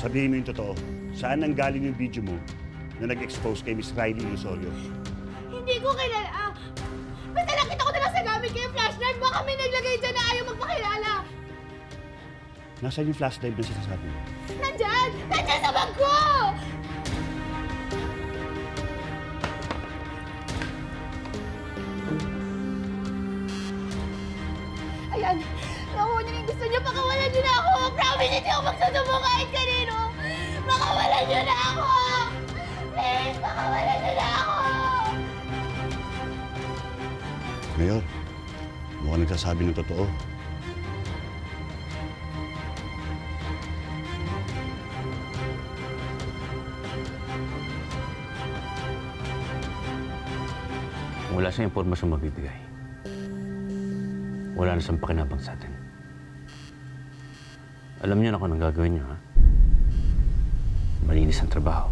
Sabihin mo yung totoo. Saan nang galing yung video mo na nag-expose kay Miss Riley Osorio? Hindi ko kilala. Basta nakita ko na lang sa gamit kayo flashlight. Baka may naglagay dyan na ayaw magpakilala. Nasaan yung flash drive na sinasabi mo? Nandyan! Nandyan sa bag ko! Ayan! Nakuha niyo yung gusto niyo. Pakawalan niyo na ako! Promise, hindi ako magsusubo kahit kanino! Pakawalan niyo na ako! Please, pakawalan niyo na ako! Mayor, mukhang nagsasabi ng totoo. Wala siyang impormasyong mabibigay. Wala na siyang pakinabang sa atin. Alam niyo na kung anong gagawin niyo, ha? Malinis ang trabaho.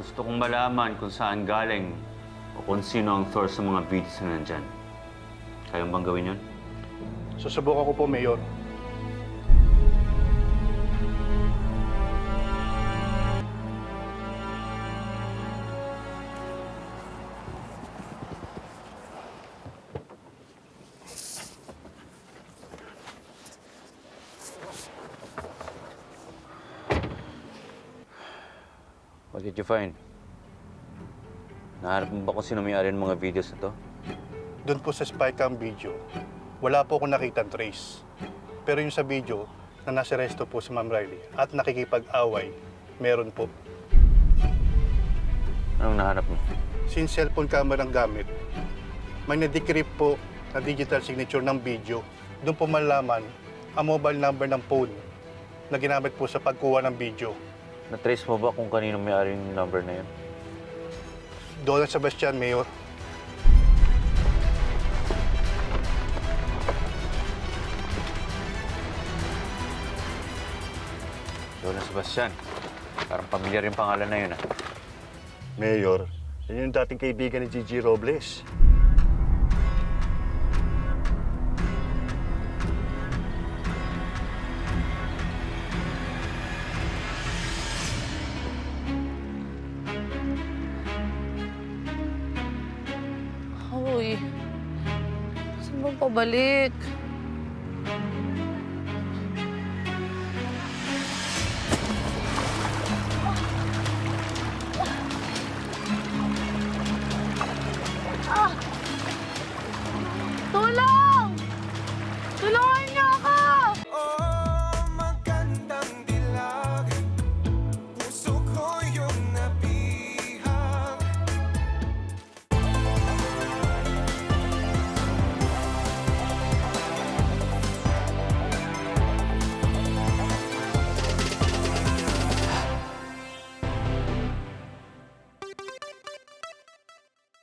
Gusto kong malaman kung saan galing o kung sino ang source sa mga videos na nandyan. Kayang bang gawin yun? Susubukan ko po, Mayor. What did you find? Nahanap mo ba kung sino may-ari ng mga videos na to? Doon po sa spycam video, wala po akong nakitang trace. Pero yung sa video na nasa resto po si Ma'am Riley at nakikipag-away, meron po. Anong nahanap mo? Since cellphone camera ang gamit, may na-decrypt po na digital signature ng video. Doon po malaman ang mobile number ng phone na ginamit po sa pagkuha ng video. Na-trace mo ba kung kanino may-ari yung number na yun? Donald Sebastian, Mayor. Donald Sebastian. Parang pamilyar yung pangalan na yun, ha? Mayor, yan yung dating kaibigan ni Gigi Robles. Uy, saan bang pabalik?